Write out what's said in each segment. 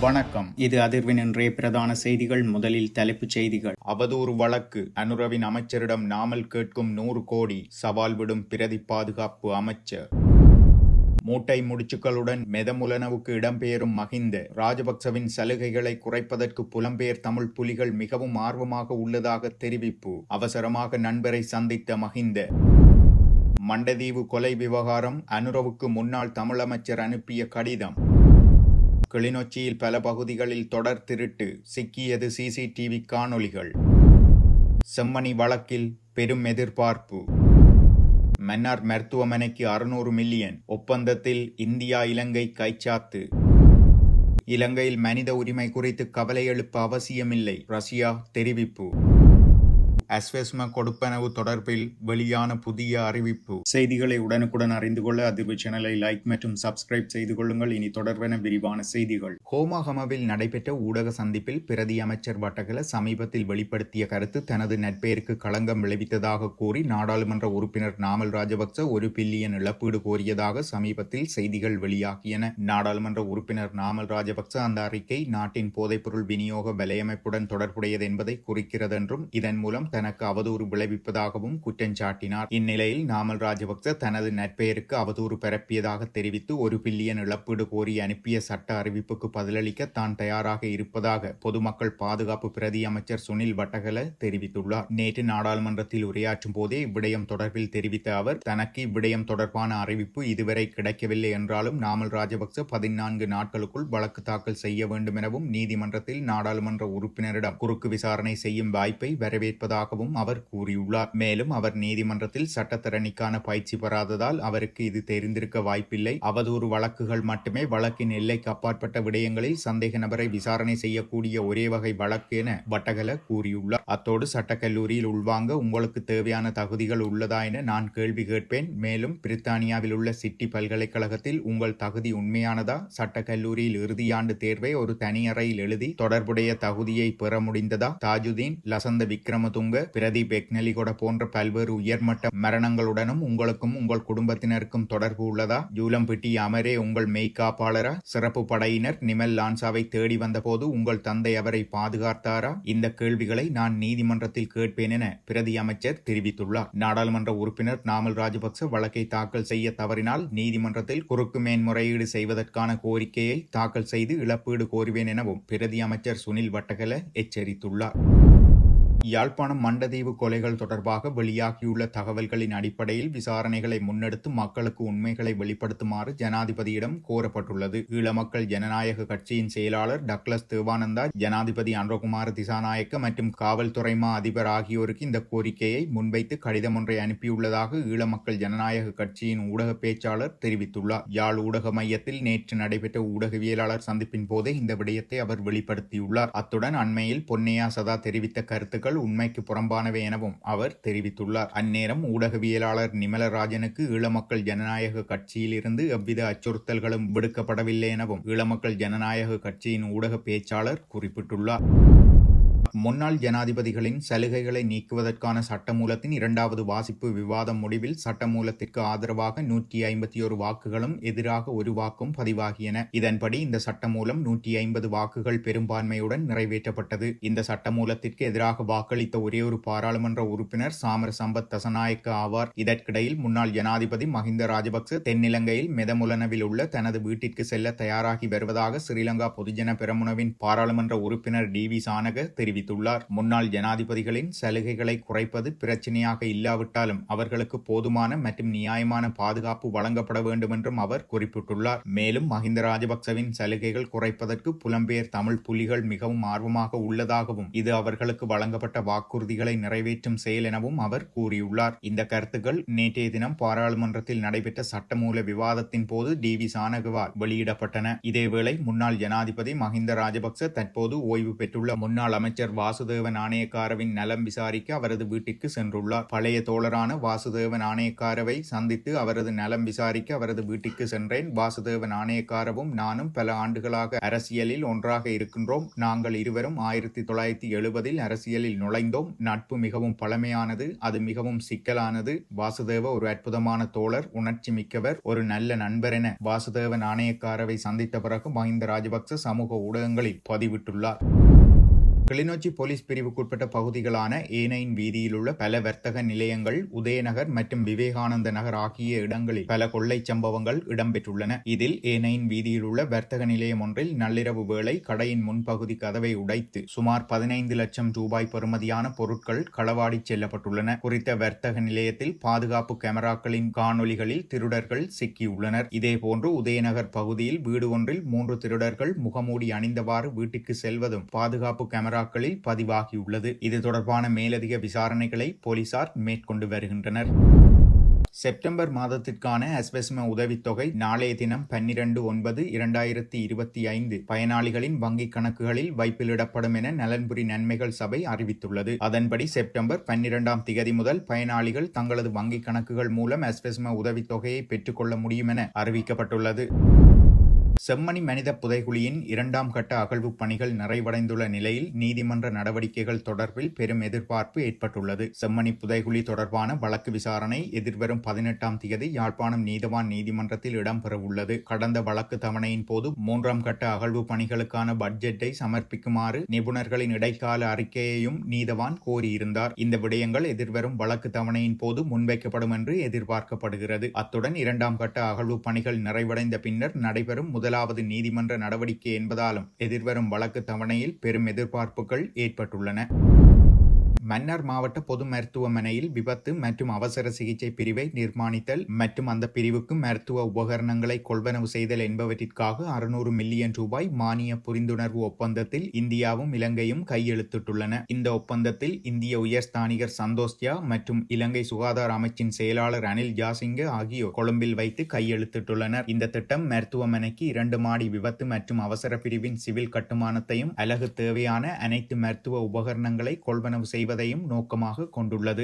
வணக்கம். இது அதிர்வின் இன்றைய பிரதான செய்திகள். முதலில் தலைப்புச் செய்திகள். அவதூறு வழக்கு. அனுரவின் அமைச்சரிடம் நாமல் கேட்கும் 100 கோடி சவால் விடும் பிரதி பாதுகாப்பு அமைச்சர். மூட்டை முடிச்சுக்களுடன் மெதமுலனவுக்கு இடம்பெயரும் மஹிந்த. ராஜபக்சவின் சலுகைகளை குறைப்பதற்கு புலம்பெயர் தமிழ் புலிகள் மிகவும் ஆர்வமாக உள்ளதாக தெரிவிப்பு. அவசரமாக நண்பரை சந்தித்த மஹிந்த. மண்டதீவு கொலை விவகாரம். அனுரவுக்கு முன்னாள் தமிழமைச்சர் அனுப்பிய கடிதம். கிளிநொச்சியில் பல பகுதிகளில் தொடர் திருட்டு. சிக்கியது சிசிடிவி காணொளிகள். செம்மணி வழக்கில் பெரும் எதிர்பார்ப்பு. மன்னார் மருத்துவமனைக்கு 600 மில்லியன் ஒப்பந்தத்தில் இந்தியா இலங்கை கைச்சாத்து. இலங்கையில் மனித உரிமை குறித்து கவலை எழுப்ப அவசியமில்லை, ரஷ்யா தெரிவிப்பு. அஸ்வஸ்ம கொடுப்பனவு தொடர்பில் வெளியான புதிய அறிவிப்பு. செய்திகளை உடனுக்குடன் அறிந்து கொள்ள அதிர்வு சேனலை லைக் மற்றும் சப்ஸ்கிரைப் செய்து கொள்ளுங்கள். இனி தொடர்பென விரிவான செய்திகள். ஹோமாகமவில் நடைபெற்ற ஊடக சந்திப்பில் பிரதி அமைச்சர் வட்டகல சமீபத்தில் வெளிப்படுத்திய கருத்து தனது நட்பெயருக்கு களங்கம் விளைவித்ததாக கூறி நாடாளுமன்ற உறுப்பினர் நாமல் ராஜபக்ச 1 பில்லியன் இழப்பீடு கோரியதாக சமீபத்தில் செய்திகள் வெளியாகியன. நாடாளுமன்ற உறுப்பினர் நாமல் ராஜபக்ச அந்த அறிக்கை நாட்டின் போதைப்பொருள் விநியோக வலையமைப்புடன் தொடர்புடையது என்பதை குறிக்கிறதென்றும் இதன் மூலம் தனக்கு அவதூறு விளைவிப்பதாகவும் குற்றஞ்சாட்டினார். இந்நிலையில் நாமல் ராஜபக்ச தனது நட்பெயருக்கு அவதூறு பரப்பியதாக தெரிவித்து 1 பில்லியன் இழப்பீடு கோரி அனுப்பிய சட்ட அறிவிப்புக்கு பதிலளிக்க தான் தயாராக இருப்பதாக பொதுமக்கள் பாதுகாப்பு பிரதி அமைச்சர் சுனில் வட்டகல தெரிவித்துள்ளார். நேற்று நாடாளுமன்றத்தில் உரையாற்றும் போதே இவ்விடயம் தொடர்பில் தெரிவித்த அவர், தனக்கு இவ்விடயம் தொடர்பான அறிவிப்பு இதுவரை கிடைக்கவில்லை என்றாலும் நாமல் ராஜபக்ச 14 நாட்களுக்குள் வழக்கு தாக்கல் செய்ய வேண்டும் எனவும் நீதிமன்றத்தில் நாடாளுமன்ற உறுப்பினரிடம் குறுக்கு விசாரணை செய்யும் வாய்ப்பை வரவேற்பதாக அவர் கூறியுள்ளார். மேலும் அவர் நீதிமன்றத்தில் சட்டத்தரணிக்கான பயிற்சி பெறாததால் அவருக்கு இது தெரிந்திருக்க வாய்ப்பில்லை. அவதூறு வழக்குகள் மட்டுமே வழக்கின் எல்லைக்கு அப்பாற்பட்ட விடயங்களில் சந்தேக நபரை விசாரணை செய்யக்கூடிய ஒரே வகை வழக்கு என வட்டகல கூறியுள்ளார். அத்தோடு சட்டக்கல்லூரியில் உள்வாங்க உங்களுக்கு தேவையான தகுதிகள் உள்ளதா என நான் கேள்வி கேட்பேன். மேலும் பிரித்தானியாவில் உள்ள சிட்டி பல்கலைக்கழகத்தில் உங்கள் தகுதி உண்மையானதா? சட்டக்கல்லூரியில் இறுதியாண்டு தேர்வை ஒரு தனி அறையில் எழுதி தொடர்புடைய தகுதியை பெற முடிந்ததா? தாஜுதீன், லசந்த விக்ரமதுங்க, பிரதீப் எக்னலிகொட போன்ற பல்வேறு உயர்மட்ட மரணங்களுடனும் உங்களுக்கும் உங்கள் குடும்பத்தினருக்கும் தொடர்பு உள்ளதா? ஜூலம்பிட்டி அமரே உங்கள் மெய்காப்பாளரா? சிறப்பு படையினர் நிமல் லான்சாவை தேடி வந்தபோது உங்கள் தந்தை அவரை பாதுகாத்தாரா? இந்த கேள்விகளை நான் நீதிமன்றத்தில் கேட்பேன் என பிரதி அமைச்சர் தெரிவித்துள்ளார். நாடாளுமன்ற உறுப்பினர் நாமல் ராஜபக்ச வழக்கை தாக்கல் செய்ய தவறினால் நீதிமன்றத்தில் குறுக்கு மேன்முறையீடு செய்வதற்கான கோரிக்கையை தாக்கல் செய்து இழப்பீடு கோருவேன் எனவும் பிரதி அமைச்சர் சுனில் வட்டகல எச்சரித்துள்ளார். யாழ்ப்பாணம் மண்டதீவு கொலைகள் தொடர்பாக வெளியாகியுள்ள தகவல்களின் அடிப்படையில் விசாரணைகளை முன்னெடுத்து மக்களுக்கு உண்மைகளை வெளிப்படுத்துமாறு ஜனாதிபதியிடம் கோரப்பட்டுள்ளது. ஈழ மக்கள் ஜனநாயக கட்சியின் செயலாளர் டக்ளஸ் தேவானந்தா, ஜனாதிபதி அனுரகுமார திசாநாயக்க மற்றும் காவல்துறை மா அதிபர் ஆகியோருக்கு இந்த கோரிக்கையை முன்வைத்து கடிதம் ஒன்றை அனுப்பியுள்ளதாக ஈழ மக்கள் ஜனநாயக கட்சியின் ஊடக பேச்சாளர் தெரிவித்துள்ளார். யாழ் ஊடக மையத்தில் நேற்று நடைபெற்ற ஊடகவியலாளர் சந்திப்பின் போதே இந்த விடயத்தை அவர் வெளிப்படுத்தியுள்ளார். அத்துடன் அண்மையில் பொன்னையா சதா தெரிவித்த கருத்துக்கள் உண்மைக்கு புறம்பானவை எனவும் அவர் தெரிவித்துள்ளார். அந்நேரம் ஊடகவியலாளர் நிமலராஜனுக்கு ஈழ மக்கள் ஜனநாயக கட்சியில் இருந்து எவ்வித அச்சுறுத்தல்களும் விடுக்கப்படவில்லை எனவும் ஈழ மக்கள் ஜனநாயக கட்சியின் ஊடக பேச்சாளர் குறிப்பிட்டுள்ளார். முன்னாள் ஜனாதிபதிகளின் சலுகைகளை நீக்குவதற்கான சட்டமூலத்தின் 2வது வாசிப்பு விவாதம் முடிவில் சட்டமூலத்திற்கு ஆதரவாக 151 வாக்குகளும் எதிராக 1 வாக்கும் பதிவாகியன. இதன்படி இந்த சட்டமூலம் 150 வாக்குகள் பெரும்பான்மையுடன் நிறைவேற்றப்பட்டது. இந்த சட்டமூலத்திற்கு எதிராக வாக்களித்த ஒரே ஒரு பாராளுமன்ற உறுப்பினர் சாமர சம்பத் தசநாயக்க ஆவார். இதற்கிடையில் முன்னாள் ஜனாதிபதி மஹிந்த ராஜபக்ச தென்னிலங்கையில் மெதமுலனவில் உள்ள தனது வீட்டிற்கு செல்ல தயாராகி வருவதாக ஸ்ரீலங்கா பொதுஜன பெரமுனவின் பாராளுமன்ற உறுப்பினர் டி.வி. சானக தெரிவித்தார். முன்னாள் ஜனாதிபதிகளின் சலுகைகளை குறைப்பது பிரச்சனையாக இல்லாவிட்டாலும் அவர்களுக்கு போதுமான மற்றும் நியாயமான பாதுகாப்பு வழங்கப்பட வேண்டும் என்றும் அவர் குறிப்பிட்டுள்ளார். மேலும் மஹிந்த ராஜபக்சவின் சலுகைகள் குறைப்பதற்கு புலம்பெயர் தமிழ் புலிகள் மிகவும் ஆர்வமாக உள்ளதாகவும் இது அவர்களுக்கு வழங்கப்பட்ட வாக்குறுதிகளை நிறைவேற்றும் செயல் எனவும் அவர் கூறியுள்ளார். இந்த கருத்துக்கள் நேற்றைய தினம் பாராளுமன்றத்தில் நடைபெற்ற சட்டமூல விவாதத்தின் போது டி.வி. சானகவால் வெளியிடப்பட்டன. இதேவேளை முன்னாள் ஜனாதிபதி மஹிந்த ராஜபக்ச தற்போது ஓய்வு பெற்றுள்ள முன்னாள் அமைச்சர் வாசுதேவ நாணயக்காரவின் நலம் விசாரிக்க அவரது வீட்டிற்கு சென்றுள்ளார். பழைய தோழரான வாசுதேவ நாணயக்காரவை சந்தித்து அவரது நலம் விசாரிக்க அவரது வீட்டிற்கு சென்றேன். வாசுதேவ நாணயக்காரவும் நானும் பல ஆண்டுகளாக அரசியலில் ஒன்றாக இருக்கின்றோம். நாங்கள் இருவரும் 1970 அரசியலில் நுழைந்தோம். நட்பு மிகவும் பழமையானது, அது மிகவும் சிக்கலானது. வாசுதேவ ஒரு அற்புதமான தோழர், உணர்ச்சி மிக்கவர், ஒரு நல்ல நண்பர் என வாசுதேவ நாணயக்காரவை சந்தித்த பிறகு மஹிந்த ராஜபக்ச சமூக ஊடகங்களில் பதிவிட்டுள்ளார். கிளிநொச்சி போலீஸ் பிரிவுக்குட்பட்ட பகுதிகளான ஏனையின் வீதியில் உள்ள பல வர்த்தக நிலையங்கள், உதயநகர் மற்றும் விவேகானந்த நகர் ஆகிய இடங்களில் பல கொள்ளை சம்பவங்கள் இடம்பெற்றுள்ளன. இதில் ஏனையின் வீதியில் உள்ள வர்த்தக நிலையம் ஒன்றில் நள்ளிரவு வேளை கடையின் முன்பகுதி கதவை உடைத்து சுமார் 15 லட்சம் ரூபாய் பெறுமதியான பொருட்கள் களவாடி செல்லப்பட்டுள்ளன. குறித்த வர்த்தக நிலையத்தில் பாதுகாப்பு கேமராக்களின் காணொலிகளில் திருடர்கள் சிக்கியுள்ளனர். இதேபோன்று உதயநகர் பகுதியில் வீடு ஒன்றில் 3 திருடர்கள் முகமூடி அணிந்தவாறு வீட்டுக்கு செல்வதும் பாதுகாப்பு கேமராக்களில் பதிவாகியுள்ளது. இது தொடர்பான மேலதிக விசாரணைகளை போலீசார் மேற்கொண்டு வருகின்றனர். செப்டம்பர் மாதத்திற்கான அஸ்வஸ்ம உதவித்தொகை நாளைய தினம் 12/9/2025 பயனாளிகளின் வங்கிக் கணக்குகளில் வைப்பிலிடப்படும் என நலன்புரி நன்மைகள் சபை அறிவித்துள்ளது. அதன்படி செப்டம்பர் 12ஆம் திகதி முதல் பயனாளிகள் தங்களது வங்கிக் கணக்குகள் மூலம் அஸ்வஸ்ம உதவித்தொகையை பெற்றுக்கொள்ள முடியும் என அறிவிக்கப்பட்டுள்ளது. செம்மணி மனித புதைகுழியின் 2ஆம் கட்ட அகழ்வு பணிகள் நிறைவடைந்துள்ள நிலையில் நீதிமன்ற நடவடிக்கைகள் தொடர்பில் பெரும் எதிர்பார்ப்பு ஏற்பட்டுள்ளது. செம்மணி புதைகுழி தொடர்பான வழக்கு விசாரணை எதிர்வரும் 18ஆம் தேதி யாழ்ப்பாணம் நீதவான் நீதிமன்றத்தில் இடம்பெறவுள்ளது. கடந்த வழக்கு தவணையின் போது 3ஆம் கட்ட அகழ்வு பணிகளுக்கான பட்ஜெட்டை சமர்ப்பிக்குமாறு நிபுணர்களின் இடைக்கால அறிக்கையையும் நீதவான் கோரியிருந்தார். இந்த விடயங்கள் எதிர்வரும் வழக்கு தவணையின் போது முன்வைக்கப்படும் என்று எதிர்பார்க்கப்படுகிறது. அத்துடன் 2ஆம் கட்ட அகழ்வு பணிகள் நிறைவடைந்த பின்னர் நடைபெறும் முதலாவது நீதிமன்ற நடவடிக்கை என்பதாலும் எதிர்வரும் வழக்கு தவணையில் பெரும் எதிர்பார்ப்புகள் ஏற்பட்டுள்ளன. மன்னார் மாவட்ட பொது மருத்துவமனையில் விபத்து மற்றும் அவசர சிகிச்சை பிரிவை நிர்மாணித்தல் மற்றும் அந்த பிரிவுக்கு மருத்துவ உபகரணங்களை கொள்வனவு செய்தல் என்பவற்றிற்காக 600 மில்லியன் ரூபாய் மானிய புரிந்துணர்வு ஒப்பந்தத்தில் இந்தியாவும் இலங்கையும் கையெழுத்திட்டுள்ளன. இந்த ஒப்பந்தத்தில் இந்திய உயர்ஸ்தானிகர் சந்தோஷ்யா மற்றும் இலங்கை சுகாதார அமைச்சின் செயலாளர் அனில் ஜாசிங்க ஆகியோர் கொழும்பில் வைத்து கையெழுத்திட்டுள்ளனர். இந்த திட்டம் மருத்துவமனைக்கு 2 மாடி விபத்து மற்றும் அவசர பிரிவின் சிவில் கட்டுமானத்தையும் அலகு தேவையான அனைத்து மருத்துவ உபகரணங்களை கொள்வனவு செய்வதையும் நோக்கமாக கொண்டுள்ளது.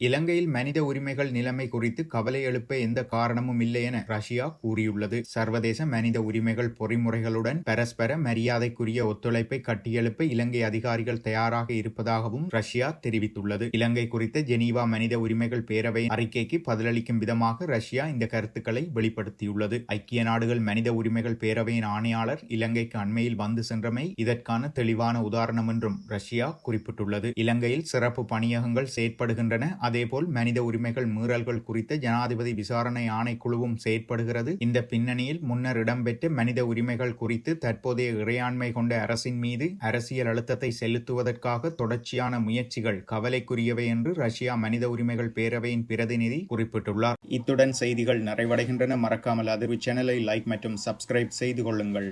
இலங்கையில் மனித உரிமைகள் நிலைமை குறித்து கவலை எழுப்ப எந்த காரணமும் இல்லை என ரஷ்யா கூறியுள்ளது. சர்வதேச மனித உரிமைகள் பொறிமுறைகளுடன் பரஸ்பர மரியாதைக்குரிய ஒத்துழைப்பை கட்டியெழுப்ப இலங்கை அதிகாரிகள் தயாராக இருப்பதாகவும் ரஷ்யா தெரிவித்துள்ளது. இலங்கை குறித்த ஜெனீவா மனித உரிமைகள் பேரவை அறிக்கைக்கு பதிலளிக்கும் விதமாக ரஷ்யா இந்த கருத்துக்களை வெளிப்படுத்தியுள்ளது. ஐக்கிய நாடுகள் மனித உரிமைகள் பேரவையின் ஆணையாளர் இலங்கைக்கு அண்மையில் வந்து சென்றமை இதற்கான தெளிவான உதாரணம் என்றும் ரஷ்யா குறிப்பிட்டுள்ளது. இலங்கையில் சிறப்பு பணியகங்கள் செயற்படுகின்றன. அதேபோல் மனித உரிமைகள் மீறல்கள் குறித்த ஜனாதிபதி விசாரணை ஆணைக்குழுவும் செயற்படுகிறது. இந்த பின்னணியில் முன்னர் இடம்பெற்ற மனித உரிமைகள் குறித்து தற்போதைய இறையாண்மை கொண்ட அரசின் மீது அரசியல் அழுத்தத்தை செலுத்துவதற்காக தொடர்ச்சியான முயற்சிகள் கவலைக்குரியவை என்று ரஷ்யா மனித உரிமைகள் பேரவையின் பிரதிநிதி குறிப்பிட்டுள்ளார். இத்துடன் செய்திகள் நிறைவடைகின்றன. மறக்காமல் அதிர்வு சேனலை லைக் மற்றும் சப்ஸ்கிரைப் செய்து கொள்ளுங்கள்.